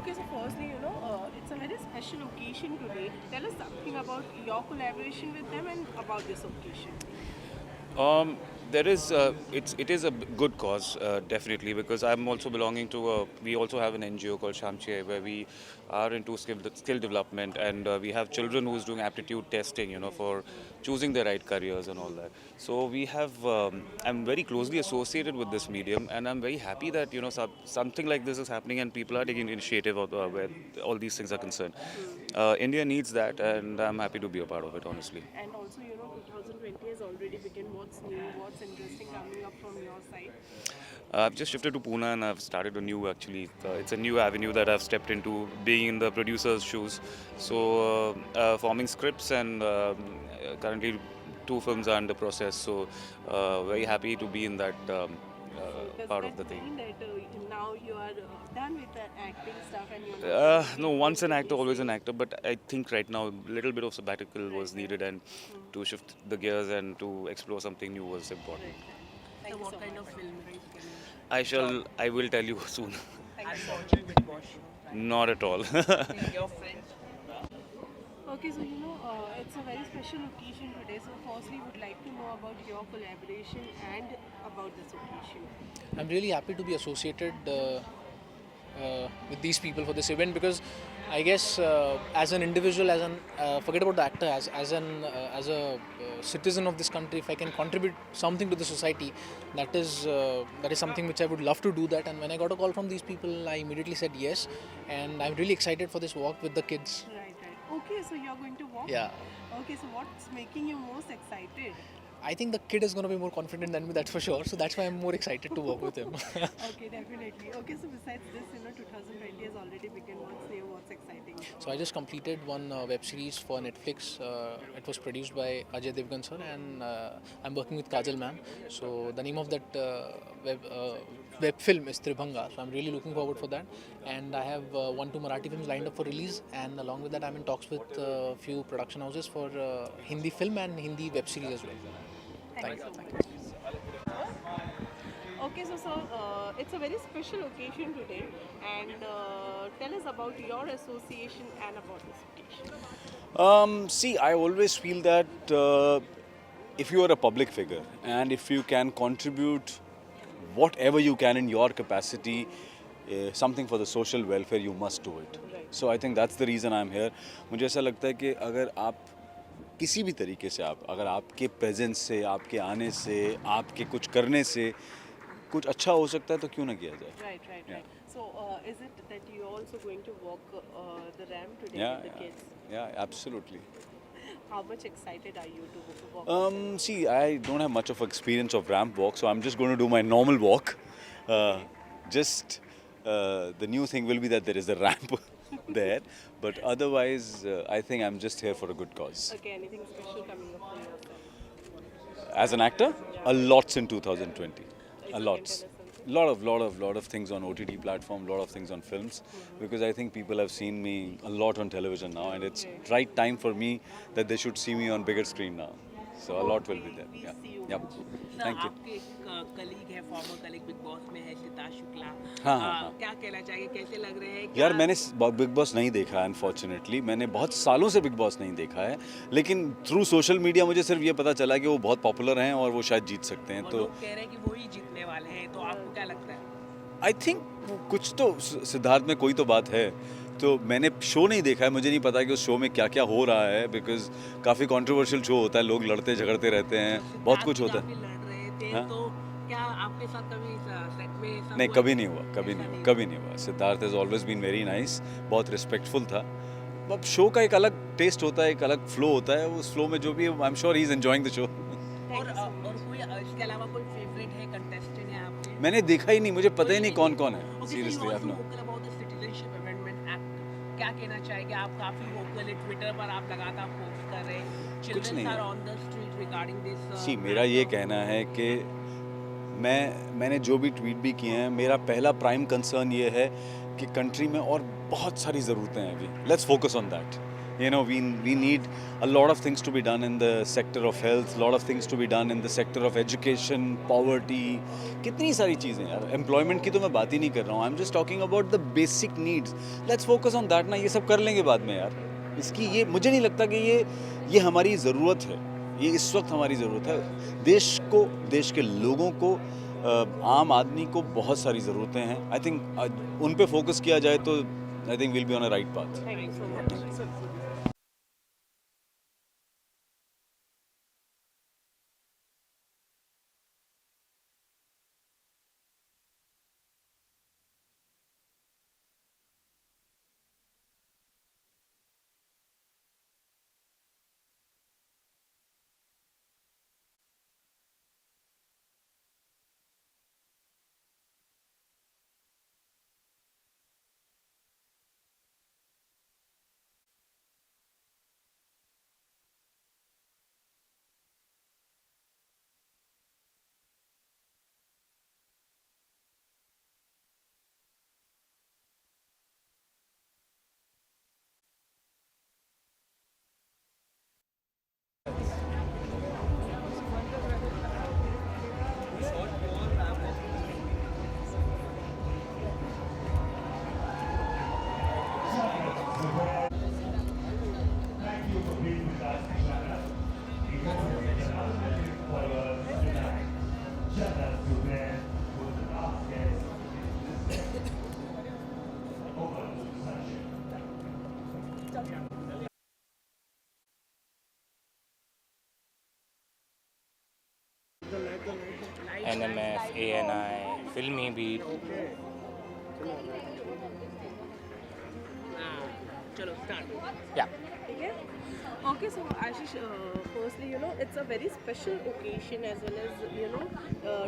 Okay, so firstly, it's a very special occasion today. Tell us something about your collaboration with them and about this occasion. Um, there is it is a good cause, definitely, because I'm also belonging to we also have an NGO called Shamche, where we are into skill development, and we have children who's doing aptitude testing, for choosing the right careers and all that. So we have I'm very closely associated with this medium, and I'm very happy that something like this is happening and people are taking initiative of, where all these things are concerned. India needs that, and I'm happy to be a part of it, honestly. And also, 2020 has already begun. What's new? What's interesting coming up from your side? I've just shifted to Pune and I've started a new actually. It's a new avenue that I've stepped into, being in the producer's shoes. So, forming scripts and currently two films are under process. So, very happy to be in that So does part of that the thing. mean that now you are done with the acting stuff and you're not going to be No, once an actor, always an producing? actor. But I think right now a little bit of sabbatical Right, was right. needed, and to shift the gears and to explore something new was important. Right, right. Thank So you what so kind of much. film can you I will tell you soon. Thank are you you so watching much. Big Boss? Not at all. Your friends? Okay, so it's a very special occasion today. So firstly, would like to know about your collaboration and about this occasion. I'm really happy to be associated with these people for this event because I guess as an individual, as an forget about the actor, as a citizen of this country, if I can contribute something to the society, that is something which I would love to do that. And when I got a call from these people, I immediately said yes, and I'm really excited for this walk with the kids. Right, right. Okay, so you're going to walk. Yeah. Okay, so what's making you most excited? I think the kid is going to be more confident than me, that's for sure. So that's why I'm more excited to work with him. Okay, definitely. Okay, so besides this, 2020 has already begun. What's new? What's exciting? So I just completed one web series for Netflix. It was produced by Ajay Devgan sir, and I'm working with Kajal ma'am. So the name of that web film is Tribhanga. So I'm really looking forward for that. And I have one two Marathi films lined up for release. And along with that, I'm in talks with a few production houses for Hindi film and Hindi web series as well. Thank you so Thank much. Okay, so it's a very special occasion today, and tell us about your association and about this occasion. See, I always feel that if you are a public figure and if you can contribute whatever you can in your capacity, something for the social welfare, you must do it. So I think that's the reason I'm here. मुझे ऐसा लगता है कि अगर आप किसी भी तरीके से आप अगर आपके प्रेजेंस से, आपके आने से, आपके कुछ करने से कुछ अच्छा हो सकता है तो क्यों ना किया जाए. Right, right, Yeah. right. So, is it that you're also going to walk the ramp today Yeah, with the kids? yeah, absolutely. How much excited are you to walk? See, I don't have much of experience of ramp walk, so I'm just going to do my normal walk. Just the new thing will be that there is a ramp there, but otherwise, I think I'm just here for a good cause. Okay, anything special coming up for yourself? As an actor, a lots in 2020, If a you can lots. tell us something. Lot of things on OTT platform, lot of things on films, because I think people have seen me a lot on television now, and it's right time for me that they should see me on bigger screen now. So a lot will be there. We Yeah. see you. Yep. Sir Thank you. आपके एक colleague है, farmer colleague big boss में है, सितार शुक्ला. हाँ, हाँ, हाँ. क्या कहना चाहिए, कैसे लग रहे हैं? यार क्या- मैंने बिग बॉस नहीं देखा है अनफॉर्चुनेटली. मैंने बहुत सालों से बिग बॉस नहीं देखा है, लेकिन थ्रू सोशल मीडिया मुझे सिर्फ ये पता चला कि वो बहुत पॉपुलर हैं और वो शायद जीत सकते हैं. और तो लोग कह रहे हैं कि वही जीतने वाले हैं, तो आपको क्या लगता है? आई थिंक कुछ तो सिद्धार्थ में कोई तो बात है. तो मैंने शो नहीं देखा है, मुझे नहीं पता कि उस शो में क्या क्या हो रहा है, बिकॉज काफ़ी कंट्रोवर्शियल शो होता है, लोग लड़ते झगड़ते रहते हैं, बहुत कुछ होता है. आप भी लड़ रहे थे, हाँ? तो क्या आपके साथ कभी सेट में ऐसा नहीं, हुआ? कभी नहीं हुआ, कभी ऐसा नहीं हुआ, नहीं कभी नहीं हुआ. Siddharth has always been very nice, बहुत रिस्पेक्टफुल था. अब शो का एक अलग टेस्ट होता है, एक अलग फ्लो होता है. उस फ्लो में जो भी I am sure he is enjoying the show. और कोई इसके अलावा कोई फेवरेट है, कंटेस्टेंट है आपके? मैंने देखा ही नहीं, मुझे पता ही नहीं कौन कौन है. Okay, so seriously you I also know. vocal about the Citizenship Amendment Act. क्या कहना चाहेंगे? आप काफी vocal है, ट्विटर पर आप लगातार पोस्ट कर रहे हैं. कुछ नहीं Children are है. on the street regarding this. सी मेरा ये कहना है कि मैंने जो भी ट्वीट भी किए हैं, मेरा पहला प्राइम कंसर्न ये है कि कंट्री में और बहुत सारी ज़रूरतें हैं अभी. Let's focus on that. You know, we need a lot of things to be done in the sector of health, a lot of things to be done in the sector of education, poverty. कितनी सारी चीज़ें यार. Employment की तो मैं बात ही नहीं कर रहा हूँ. I'm just talking about the basic needs. Let's focus on that ना. ये सब कर लेंगे बाद में यार. इसकी ये मुझे नहीं लगता कि ये हमारी ज़रूरत है. ये इस वक्त हमारी ज़रूरत है. देश को, देश के लोगों को, आम आदमी को बहुत सारी ज़रूरतें हैं. आई थिंक उन पे फोकस किया जाए तो I think will be on a right path. Thank you so much. NMF, ANI, Filmy Beat. चलो start. Yeah. Okay. Okay, so Ashish, firstly, you know, it's a very special occasion as well as, you know,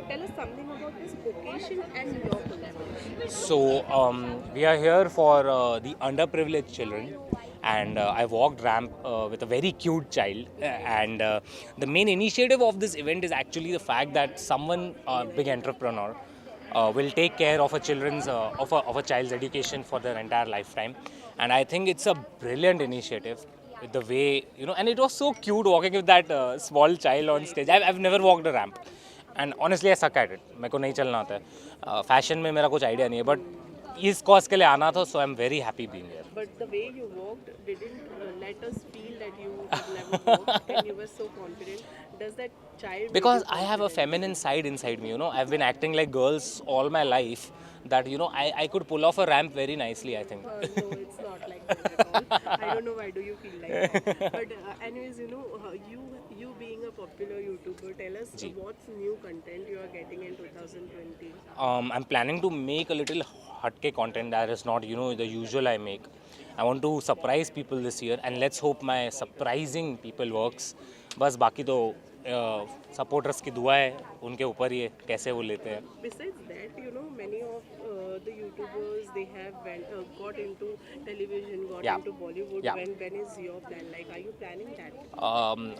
tell us something about this occasion and your collaboration. So we are here for the underprivileged children, and I walked ramp with a very cute child. And the main initiative of this event is actually the fact that someone, big entrepreneur, will take care of a children's of a child's education for their entire lifetime. And I think it's a brilliant initiative. With the way, you know, and it was so cute walking with that small child on stage. I've never walked a ramp, and honestly I suck at it. मेरे को नहीं चलना आता है. Fashion में मेरा कुछ idea नहीं है, but इस cause के लिए आना था, so I'm very happy being here. But the way you walked didn't let us feel that you have never walked and you were so confident. Does that child... Because make you I have a confident? feminine side inside me, you know. I've been acting like girls all my life. That, you know, I could pull off a ramp very nicely, I think. No, it's not like that at all. I don't know why do you feel like that. But anyways, you know, you being a popular YouTuber, tell us what's new content you are getting in 2020. I'm planning to make a little hatke content that is not, you know, the usual I make. I want to surprise people this year, and let's hope my surprising people works. बस बाकी तो supporters की दुआ है, उनके ऊपर ही है कैसे वो लेते हैं. Besides that, you know, many of the YouTubers, they have got into television, got Yeah. into Bollywood. Yeah. When is your plan? Like, are you planning that?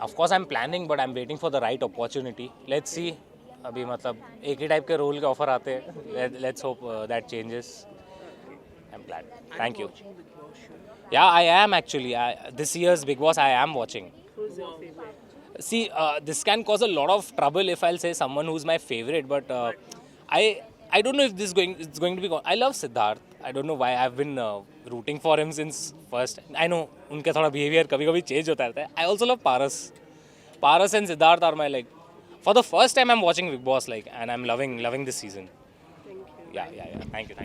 Of course I'm planning, but I'm waiting for the right opportunity. Let's see. अभी मतलब एक ही type के role के offer आते हैं. Let's hope that changes. I'm glad. Thank you. Yeah, I am actually. This year's Big Boss I am watching. Who's your favorite? See, this can cause a lot of trouble if I'll say someone who's my favorite, but I don't know if this it's going to be. I love Siddharth. I don't know why I've been rooting for him since first. I know उनका थोड़ा behavior कभी-कभी change होता रहता है. I also love Paras. Paras and Siddharth are my like. For the first time I'm watching Big Boss like, and I'm loving this season. Thank you. Yeah. Thank you.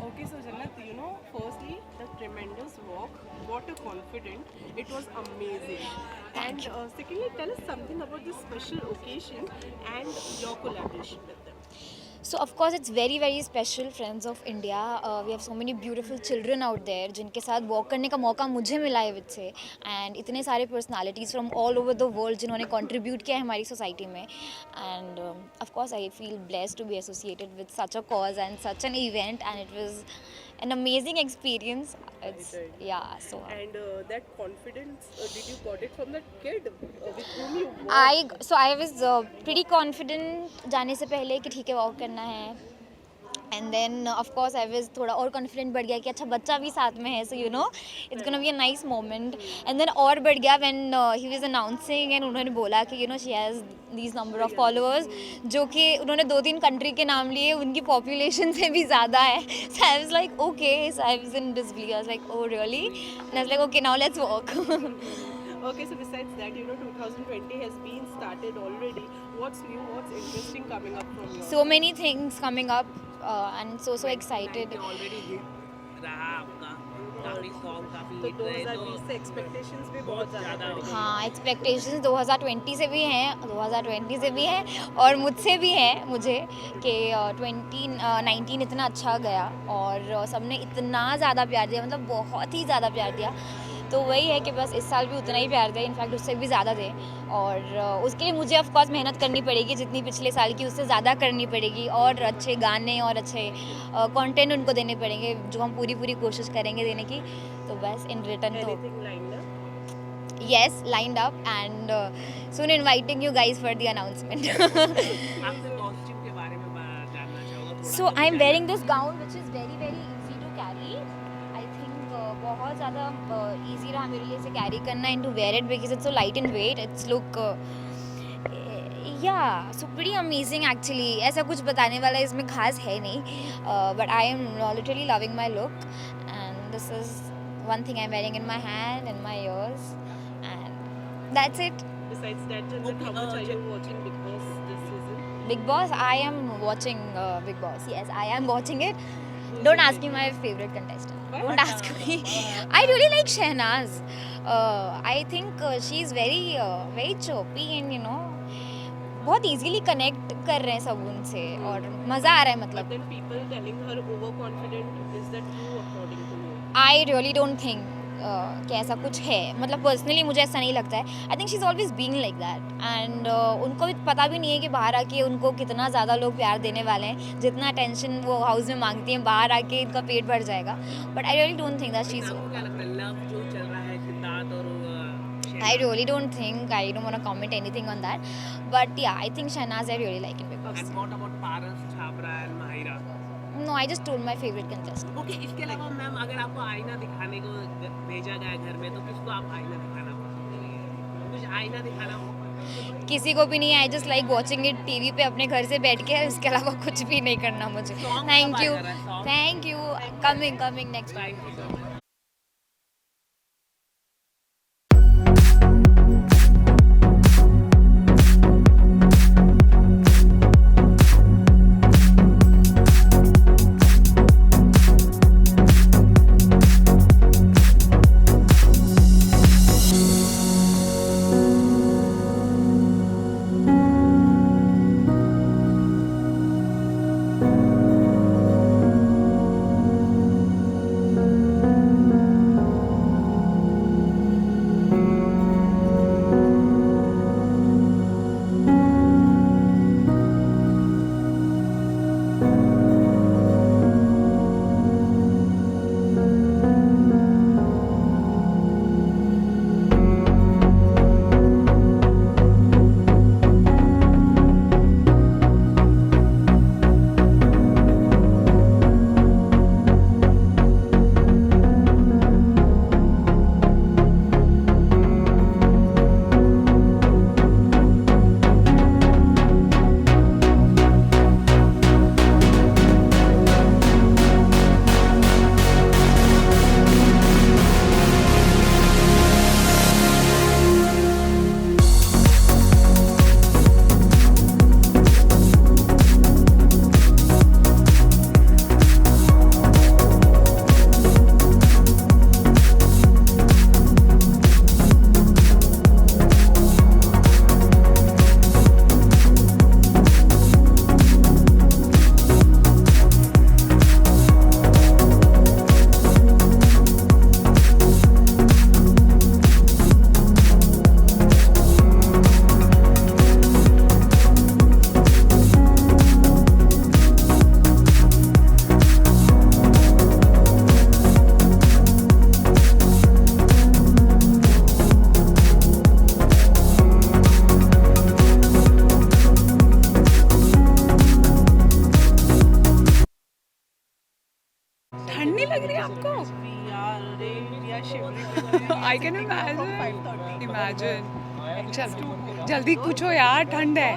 Okay, so Jannat, you know, firstly, the tremendous walk, what a confident, it was amazing. And secondly, tell us something about this special occasion and your collaboration with them. So of course it's very very special, friends of India. We have so many beautiful children out there जिनके साथ walk करने का मौका मुझे मिला है with से, and इतने सारे personalities from all over the world जिन्होंने contribute किया है हमारी society में, and of course I feel blessed to be associated with such a cause and such an event, and it was an amazing experience. It's Right. yeah. So And that confidence, did you got it from that kid with whom you walked? I was pretty confident जाने से पहले कि ठीक है walk करना है. And then of course I was थोड़ा और कॉन्फिडेंट बढ़ गया कि अच्छा बच्चा भी साथ में है, so you know it's gonna be a nice moment. And then और बढ़ गया when he was announcing and उन्होंने बोला कि you know she has these number of followers, जो कि उन्होंने 2-3 कंट्री के नाम लिए, उनकी पॉपुलेशन से भी ज़्यादा है. So I was like okay, so I was in disbelieve. I was like oh really, and I was like okay now let's walk. Okay, so besides that, you know, 2020 has been started already. What's new? What's interesting coming up from you? So many things coming up and so excited. Already hit रहा आपका, काफी song काफी तो hit रहे, 2020 से expectations भी बहुत ज़्यादा बढ़ गई. हाँ, एक्सपेक्टेशंस 2020 से भी हैं, 2020 से भी हैं और मुझसे भी हैं मुझे कि 2019 इतना अच्छा गया और सबने इतना ज़्यादा प्यार दिया, मतलब बहुत ही ज़्यादा प्यार दिया. तो वही है कि बस इस साल भी उतना ही प्यार दें, इनफैक्ट उससे भी ज़्यादा दें. और उसके लिए मुझे ऑफकोर्स मेहनत करनी पड़ेगी, जितनी पिछले साल की उससे ज़्यादा करनी पड़ेगी, और अच्छे गाने और अच्छे कंटेंट उनको देने पड़ेंगे, जो हम पूरी कोशिश करेंगे देने की. तो बस इन रिटर्न तो Anything lined up? yes, lined up and soon inviting you guys for the announcement. आपके कॉस्ट्यूम के बारे में जानना चाहूँगा थोड़ा. So I'm wearing this gown which is very easy to carry. I think बहुत ज़्यादा easy रहा मेरे लिए इसे carry करना and to wear it because it's so light in weight. It's look yeah, so pretty amazing actually. ऐसा कुछ बताने वाला इसमें खास है नहीं, but I am literally loving my look and this is one thing I'm wearing in my hand and my ears and that's it. Besides that, Janjit, how much are you watching Big Boss this season? Big Boss, I am watching Big Boss. Yes, I am watching it. Don't ask me my favorite contestant. Don't ask me. I really like Shehnaz. I think she's very chirpy and you know बहुत easily connect कर रहे हैं सब उनसे और मज़ा आ रहा है But मतलब. then people telling her overconfident. Is that true according to you? I really don't think कि ऐसा कुछ है, मतलब पर्सनली मुझे ऐसा नहीं लगता है. I think she is always being like that and उनको भी पता भी नहीं है कि बाहर आके उनको कितना ज़्यादा लोग प्यार देने वाले हैं. जितना अटेंशन वो हाउस में मांगती हैं, बाहर आके इनका पेट भर जाएगा. But I really don't think that she is आपको क्या लगता है लव जो चल रहा है सिद्धार्थ और I really don't think, I don't want to comment anything on that. But yeah, I think Shehnaz I really like in Big Boss. And what about Paras Chhabra and Mahira? No, I just told my favorite contestant. Okay, इसके अलावा ma'am अगर आपको आईना दिखाने को भेजा गया घर में तो किसको आप आईना दिखाना पसंद करेंगे? कुछ आईना दिखाना हो? किसी को भी नहीं. I just like watching it TV पे अपने घर से बैठ के. इसके अलावा कुछ भी नहीं करना मुझे. Song थैंक कब यू, आ रहा है? Song? Thank you. Coming next. Thank you so much. I can From imagine. 5:30. Imagine. चल जल्दी पूछो यार, ठंड है.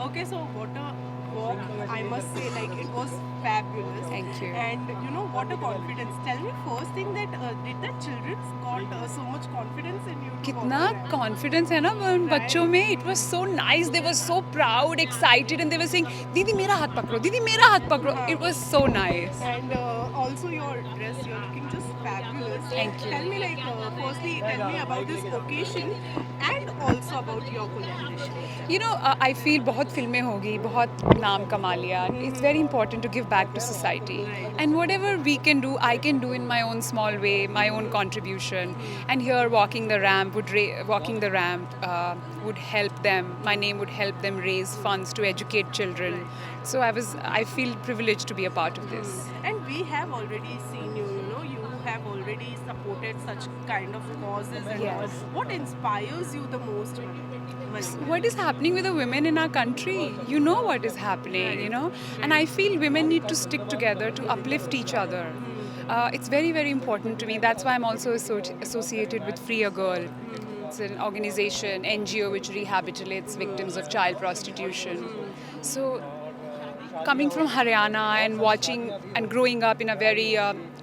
Okay, so what a walk, I must say, like it was fabulous. Thank you. And you know, what a confidence. Tell me first thing that did the children got so much confidence in you? to कितना walk around? Confidence है ना उन बच्चों में. It was so nice. They were so proud, excited, and they were saying दीदी मेरा हाथ पकड़ो, दीदी मेरा हाथ पकड़ो. It was so nice. And also your dress, you're looking just fabulous. Thank you. Tell me, like, firstly, tell me about this occasion and also about your collaboration. You know I feel बहुत फिल्में होगी, बहुत नाम कमा लिया. It's very important to give back to society, and whatever we can do, I can do in my own small way, my own contribution. And here walking the ramp would help them. My name would help them raise funds to educate children. So I feel privileged to be a part of this. And we have already seen you, you know, you have already supported such kind of causes and all. Yes. What inspires you the most, Mani? What is happening with the women in our country? You know what is happening, you know? And I feel women need to stick together to uplift each other. It's very, very important to me. That's why I'm also associated with Free a Girl. It's an organization, NGO, which rehabilitates victims of child prostitution. So, coming from Haryana and watching and growing up in a very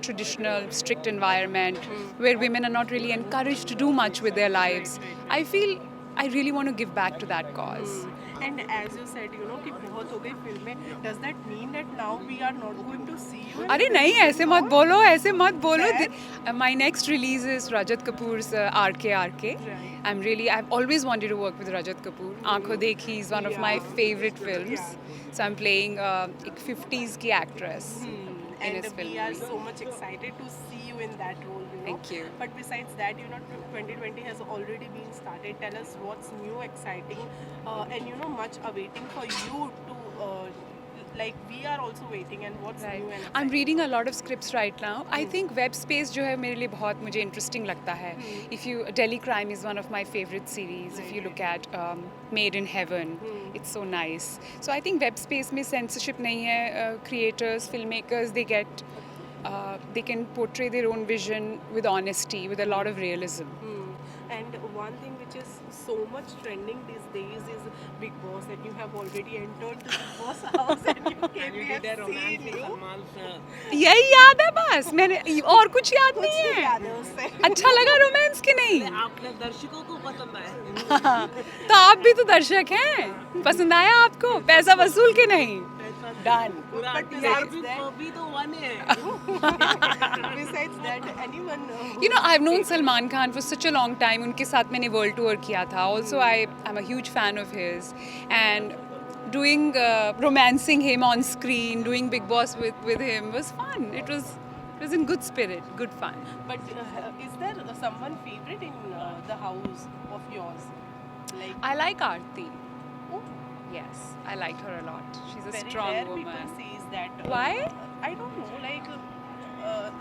traditional, strict environment where women are not really encouraged to do much with their lives, I feel I really want to give back to that cause. And as you said, you know, कि बहुत हो गई फिल्में. Does that mean that now we are not going to see you? in अरे films नहीं, ऐसे मत anymore? बोलो, ऐसे मत बोलो. Then? My next release is Rajat Kapoor's RK. Right. I've always wanted to work with Rajat Kapoor. Aankhon Dekhi is one of my favorite films. So I'm playing a 50s की actress in And his we film. are so much excited to see you in that role, you know. Thank you. But besides that, you know, 2020 has already been started. Tell us what's new, exciting, and you know, much awaiting for you to, like, we are also waiting, and what's Right. new and I'm exciting? reading a lot of scripts right now. I think web space जो है मेरे लिए बहुत मुझे interesting लगता है. If you Delhi Crime is one of my favorite series. If you look at Made in Heaven, it's so nice. So I think web space में censorship नहीं है. Creators, filmmakers, they can portray their own vision with honesty, with a lot of realism. And one thing which is so much trending these days is Big Boss, and you have already entered the Big Boss house and you came, we have seen you. यही याद है बस. मैंने और कुछ याद कुछ नहीं नहीं है. याद है उससे. अच्छा लगा रोमांस की नहीं. आपने दर्शकों को पसंद आया. तो आप भी तो दर्शक हैं. पसंद आया आपको? पैसा वसूल के नहीं. Done. पूरा But TRP besides that- भी तो वन है. Besides that, anyone You know, I've known Salman Khan for such a long time. उनके साथ मैंने world tour किया था. Also, I'm a huge fan of his. And doing romancing him on screen, doing Big Boss with him was fun. It was in good spirit, good fun. But is there someone favorite in the house of yours? Like, I like Aarti. Yes, I like her a lot. She's a very strong rare woman. people says that. Why? I don't know. Like,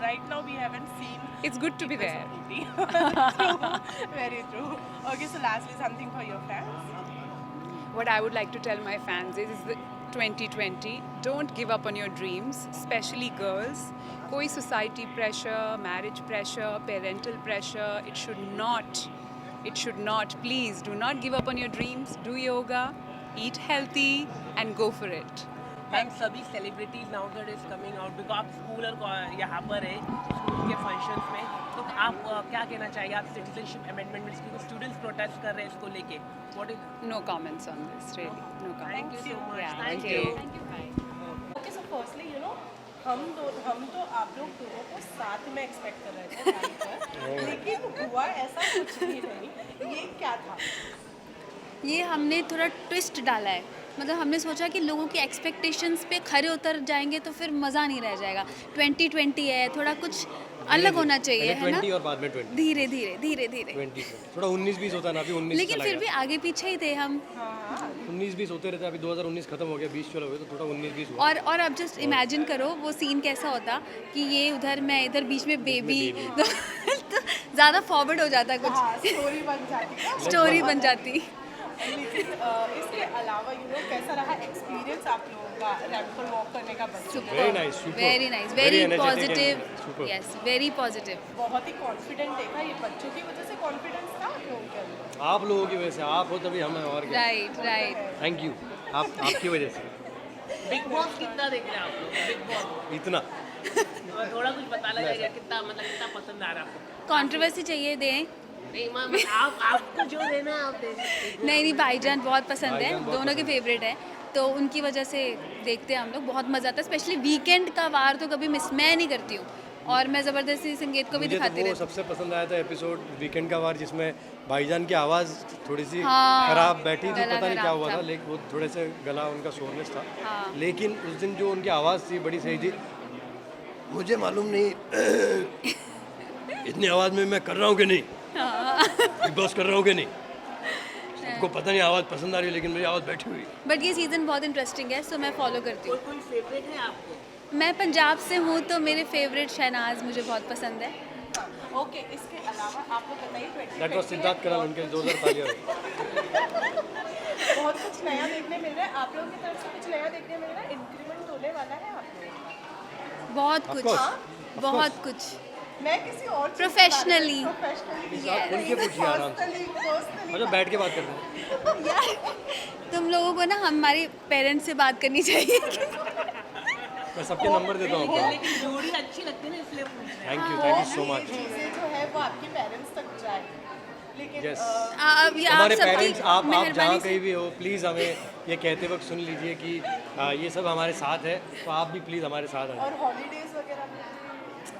right now we haven't seen. It's good to be there. True. Very true. Okay, so lastly, something for your fans. What I would like to tell my fans is that 2020, don't give up on your dreams, especially girls. कोई society pressure, marriage pressure, parental pressure, it should not, please do not give up on your dreams. Do yoga, eat healthy and go for it. Ma'am सभी celebrities now that is coming out because आप school और यहाँ पर है school के functions में, तो आप क्या कहना चाहिए आप सिटीजनशिप अमेंडमेंट में, क्योंकि स्टूडेंट्स प्रोटेस्ट कर रहे हैं इसको लेके. What is No comments on this, really. No comments. Thank you so much. Yeah, thank okay. You. Okay, so firstly, you know, हम तो आप लोग दोनों को साथ में एक्सपेक्ट कर रहे थे टाइम पर, लेकिन हुआ ऐसा कुछ भी नहीं. ये क्या था? ये हमने थोड़ा ट्विस्ट डाला है. मतलब हमने सोचा कि लोगों की एक्सपेक्टेशंस पे खरे उतर जाएंगे तो फिर मज़ा नहीं रह जाएगा. 2020 है, थोड़ा कुछ अलग होना चाहिए, है ना. 20 और बाद में 20. धीरे धीरे धीरे धीरे 20 थोड़ा 19-20 होता है ना, अभी 19 लेकिन फिर भी आगे पीछे ही थे हम. 19-20 होते रहते. अभी 2019 खत्म हो गया, 20 चलो हुए, तो थोड़ा 19-20 हुआ. और अब जस्ट इमेजिन करो वो सीन कैसा होता कि ये उधर मैं इधर बीच में बेबी तो ज़्यादा फॉरवर्ड हो जाता कुछ. स्टोरी बन जाती है. स्टोरी बन जाती. लेकिन इसके अलावा कैसा रहा एक्सपीरियंस आप लोगों का रैंप पर वॉक करने का बच्चों का? Very nice, super. Very nice, Very very energetic positive, and super. Yes very positive. बहुत ही कॉन्फिडेंट देखा, ये बच्चों की वजह से कॉन्फिडेंस था आप लोगों के अंदर? आप लोगों की वजह से, आप हो तभी हम हैं, और क्या। Right right. थैंक यू, आपकी वजह से। बिग बॉस कितना देख रहे हैं आप लोग? बिग बॉस इतना थोड़ा कुछ बताना चाहिए, कितना मतलब कितना पसंद आ रहा है आपको? कंट्रोवर्सी चाहिए दें? नहीं मैम, आपको जो देना है आप दे सकते हैं। नहीं भाईजान बहुत पसंद है, भाईजान बहुत दोनों के पसंद फेवरेट है, तो उनकी वजह से देखते हैं हम लोग, बहुत मज़ा आता है। स्पेशली वीकेंड का वार तो कभी मिस मैं नहीं करती हूँ, और मैं ज़बरदस्ती संगीत को भी मुझे दिखाती तो वो रहती हूँ। सबसे पसंद आया था एपिसोड वीकेंड का वार, जिसमें भाईजान की आवाज़ थोड़ी सी हाँ, खराब बैठी थी, गला पता नहीं क्या खराब हुआ था। था, लेकिन वो थोड़े से गला उनका सोरनेस था। हाँ। लेकिन उस दिन जो उनकी आवाज़ थी बड़ी सही थी। मुझे मालूम नहीं इतनी आवाज़ में मैं कर रहा हूँ कि नहीं, बिग बॉस कर रहा हूँ कि नहीं, सबको पता नहीं आवाज़ पसंद आ रही है, लेकिन मेरी आवाज़ बैठी हुई। बट ये सीज़न बहुत इंटरेस्टिंग है, सो मैं फॉलो करती हूँ। कोई फेवरेट है आपको? मैं पंजाब से हूँ, तो मेरे फेवरेट शहनाज मुझे बहुत पसंद है। ओके, इसके अलावा आप लोग बताइए 2020 दैट वाज सिद्धार्थ करण, उनके 2000 तालियां। बहुत कुछ नया देखने मिल रहा है आप लोगों की तरफ से, कुछ नया देखने मिल रहा है, इंक्रीमेंट होने वाला है आप लोगों का? बहुत Of कुछ, course, बहुत कुछ। मैं किसी और Professionally. आप खुल के पूछिए आराम से, मतलब बैठ के बात करते हैं। यार तुम लोगों को ना हमारे पेरेंट्स से बात करनी चाहिए। मैं सबके नंबर देता हूँ आपको। लेकिन जोड़ी अच्छी लगती है ना, इसलिए पूछ रहे हैं। Thank you so much. चीजें जो है वो आपके पेरेंट्स तक जाए, लेकिन Yes. आप हमारे सबकी पेरेंट्स, आप जहाँ मेहरबानी कहीं से भी हो, प्लीज़ हमें ये कहते वक्त सुन लीजिए कि ये सब हमारे साथ है, तो आप भी प्लीज़ हमारे साथ आइए। और हॉलीडेज वगैरह में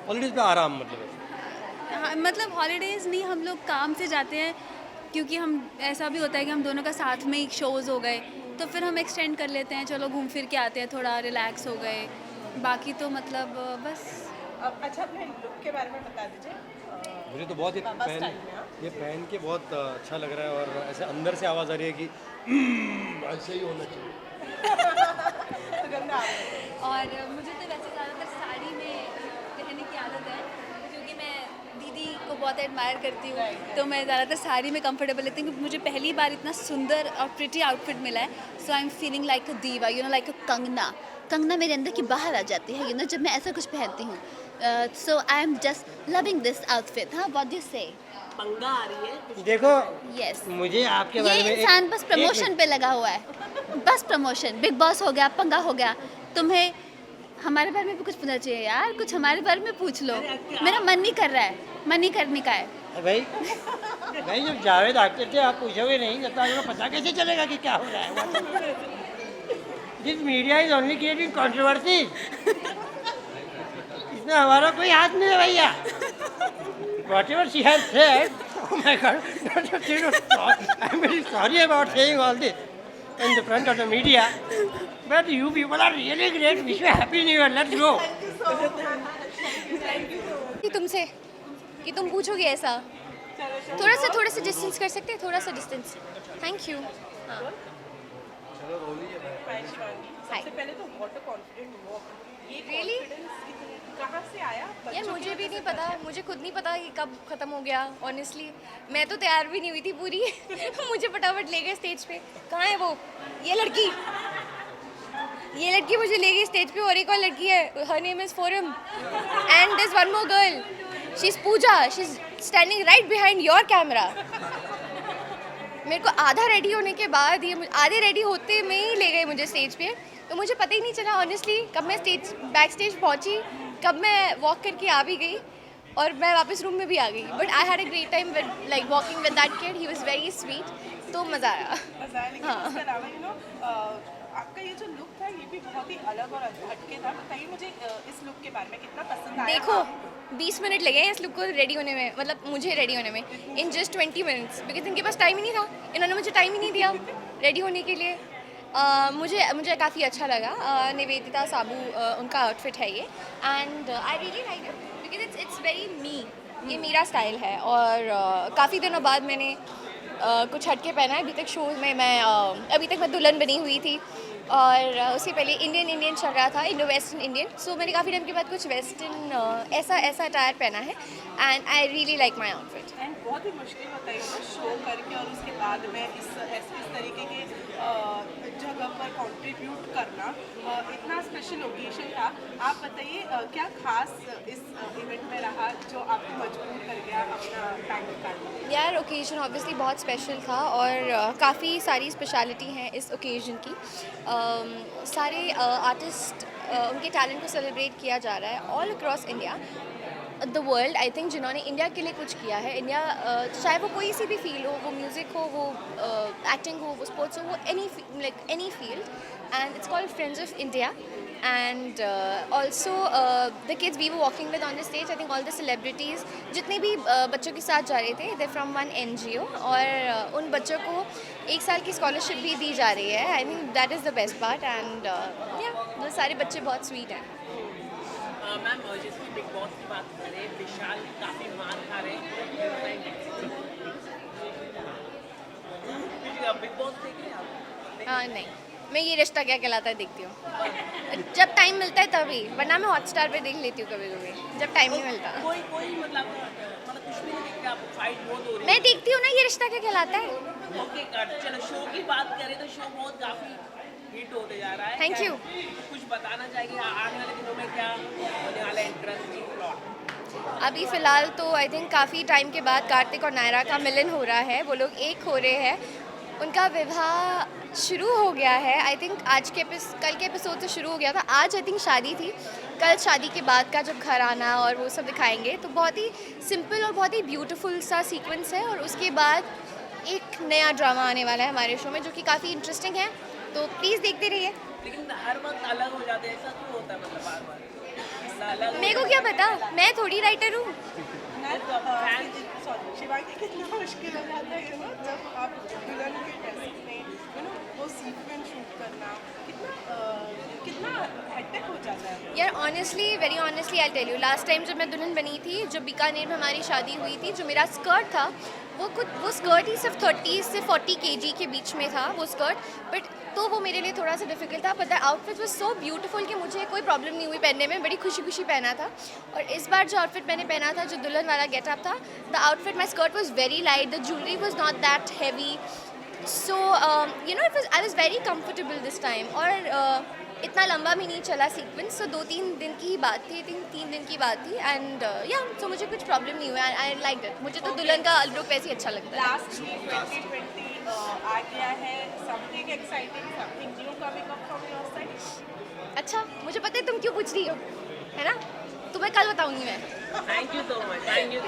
हॉलीडेज पे आराम, मतलब हाँ, मतलब हॉलीडेज नहीं, हम लोग काम से जाते हैं, क्योंकि हम ऐसा भी होता है कि हम दोनों का साथ में ही शोज़ हो गए, तो फिर हम एक्सटेंड कर लेते हैं, चलो घूम फिर के आते हैं, थोड़ा रिलैक्स हो गए। बाकी तो मतलब बस। अब अच्छा अपने लुक के बारे में बता दीजिए। मुझे तो बहुत बाबा स्टाइल में, हाँ? ये पहन के बहुत अच्छा लग रहा है, और ऐसे अंदर से आवाज़ आ रही है कि ऐसे ही होना चाहिए। सुगंधा आप बताइए। और मुझे तो वैसे ज़्यादातर साड़ी में रहने की आदत है, क्योंकि मैं दीदी को बहुत एडमायर करती हूँ, तो मैं ज़्यादातर साड़ी में कंफर्टेबल रहती हूँ, क्योंकि मुझे पहली बार इतना सुंदर और प्रिटी आउटफिट मिला है। So I am feeling like a diva, like अ कंगना। कंगना मेरे अंदर की बाहर आ जाती है, जब मैं ऐसा कुछ पहनती हूँ। So I am just loving this outfit. हाँ, व्हाट डू यू से? पंगा आ रही है। देखो, यस, मुझे आपके ये बारे में इंसान बस प्रमोशन पे लगा हुआ है, बस प्रमोशन। बिग बॉस हो गया, पंगा हो गया, तुम्हें हमारे बारे में भी कुछ पूछना चाहिए यार, कुछ हमारे बारे में पूछ लो। मेरा मन नहीं कर रहा है, मन नहीं करने का है। भाई जब जावेद आते थे आप पूछोगे नहीं, तो आपको पता कैसे चलेगा कि क्या हो रहा है? This media is only creating controversy, इसमें हमारा कोई हाथ नहीं है भैया। Whatever she has said, oh my God, I'm very sorry about saying all this in the front of the media, but you people are really great. Wish you a happy new year. Let's go. कि तुमसे कि तुम पूछोगे ऐसा, थोड़ा सा distance कर सकते हैं, थोड़ा सा डिस्टेंस। Thank you. हाँ, हाय शिवांगी, सबसे पहले तो वाटर कॉन्फिडेंट वॉक, ये Really? कॉन्फिडेंस कहाँ से आया? यार बच्चों मुझे की भी वजह नहीं से पता, मुझे खुद नहीं पता कि कब ख़त्म हो गया। ऑनेस्टली मैं तो तैयार भी नहीं हुई थी पूरी। मुझे फटाफट ले गए स्टेज पे। कहाँ है वो? ये लड़की मुझे ले गई स्टेज पे, और एक और लड़की है, her name is Forum, and this one more girl, she is Pooja, she is standing right behind your camera. मेरे को आधा रेडी होने के बाद, ये आधे रेडी होते में ही ले गए मुझे स्टेज पे, तो मुझे पता ही नहीं चला ऑनेस्टली कब मैं बैक स्टेज पहुँची, कब मैं वॉक करके आ भी गई, और मैं वापस रूम में भी आ गई। But I had a great time with like walking with that kid, he was very sweet, तो मज़ा आया। मजा आया। लेकिन उसके अलावा आपका ये जो लुक था ये भी बहुत ही अलग और हटके था। बताइए मुझे इस लुक के बारे में, कितना पसंद आया? देखो 20 मिनट लगे हैं इस लुक को रेडी होने में, मतलब मुझे रेडी होने में, इन जस्ट 20 मिनट्स, बिकॉज इनके पास टाइम ही नहीं था, इन्होंने मुझे टाइम ही नहीं दिया रेडी होने के लिए। मुझे काफ़ी अच्छा लगा। निवेदिता साबू उनका आउटफिट है ये, and I really like it because it's very me, ये मेरा स्टाइल है, और काफ़ी दिनों बाद मैंने कुछ हटके पहना है। अभी तक शोज में अभी तक मैं दुल्हन बनी हुई थी और उससे पहले इंडियन चल रहा था, इंडो वेस्टर्न इंडियन। सो मैंने काफ़ी टाइम के बाद कुछ वेस्टर्न ऐसा अटायर पहना है and I really like my outfit. And बहुत ही मुश्किल होता है ना शो करके और उसके बाद में इस तरीके के जगह पर कंट्रीब्यूट करना। इतना स्पेशल ओकेजन था, आप बताइए क्या खास इस इवेंट में रहा जो आपको मजबूर कर गया अपना टाइम निकालने? यार ओकेजन ऑब्वियसली बहुत स्पेशल था और काफ़ी सारी स्पेशलिटी हैं इस ओकेजन की। सारे आर्टिस्ट उनके टैलेंट को सेलिब्रेट किया जा रहा है all across India, the world. I think जिन्होंने इंडिया के लिए कुछ किया है, इंडिया चाहे वो कोई सी भी फील्ड हो, वो म्यूज़िक हो, वो एक्टिंग हो, वो स्पोर्ट्स हो, वो any field, and it's called Friends of India. And also the kids we were walking with on the stage, I think all the celebrities जितने भी बच्चों के साथ जा रहे थे, दे फ्रॉम वन NGO और उन बच्चों को 1 साल की स्कॉलरशिप भी दी जा रही है। I think that is the best part and वो सारे बच्चे बहुत स्वीट हैं। मैम जैसे बिग बॉस की बात करें, विशाल काफ़ी मार खा रहे हैं। बिग बॉस देख रहे हैं आप? हाँ नहीं, मैं ये रिश्ता क्या कहलाता है देखती हूँ जब टाइम मिलता है तभी, वरना मैं हॉटस्टार पे देख लेती हूँ कभी कभी जब टाइम नहीं मिलता। कोई मतलब कुछ भी नहीं देखते आप? फाइट बहुत हो रही है। मैं देखती हूँ ना ये रिश्ता क्या कहलाता है। ओके चलो शो की बात करें तो शो बहुत काफ़ी हिट होते जा रहा है। Thank you. कुछ बताना चाहिए आने वाले दिनों में क्या होने वाला है इंटरेस्टिंग प्लॉट? अभी फ़िलहाल तो आई थिंक काफ़ी टाइम के बाद कार्तिक और नायरा का मिलन हो रहा है, वो लोग एक हो रहे हैं, उनका विवाह शुरू हो गया है। आई थिंक कल के एपिसोड से शुरू हो गया था, आज आई थिंक शादी थी, कल शादी के बाद का जब घर आना और वो सब दिखाएंगे। तो बहुत ही सिंपल और बहुत ही ब्यूटीफुल सा सीक्वेंस है और उसके बाद एक नया ड्रामा आने वाला है हमारे शो में जो कि काफ़ी इंटरेस्टिंग है, तो प्लीज़ देखते रहिए। लेकिन हर वक्त अलग हो जाते हैं, ऐसा क्यों होता है? मतलब बार बार अलग मेरे को क्या पता, मैं थोड़ी राइटर हूँ। शिवांगी कितना मुश्किल हो जाता है जब आप दुल्हन के ड्रेसिंग में वो सीक्वेंस शूट करना, कितना हेक्टिक हो जाता है यार honestly, very honestly I tell you, last time जब मैं दुल्हन बनी थी, जब बीकानेर में हमारी शादी हुई थी, जो मेरा स्कर्ट था वो स्कर्ट ही सिर्फ 30 से 40 kg के बीच में था वो स्कर्ट, बट तो वो मेरे लिए थोड़ा सा डिफिकल्ट था। But the outfit was so beautiful कि मुझे कोई प्रॉब्लम नहीं हुई पहनने में, बड़ी खुशी खुशी पहना था। और इस बार जो आउटफिट मैंने पहना था, जो दुल्हन वाला गेटअप था, the outfit, my skirt was very light, the jewellery was not that heavy, so I was very comfortable this time. और इतना लंबा भी नहीं चला सीक्वेंस, तो 2-3 दिन की ही बात थी, 3 दिन की बात थी, एंड सो मुझे कुछ प्रॉब्लम नहीं हुआ, आई लाइक इट। मुझे तो दुल्हन का लुक वैसे ही अच्छा लगता है। लास्ट 2020 आ गया है, something exciting, something new coming up from your side? अच्छा, मुझे पता है तुम क्यों पूछ रही हो, है ना? तुम्हें कल बताऊंगी मैं। Thank you so much. Thank you.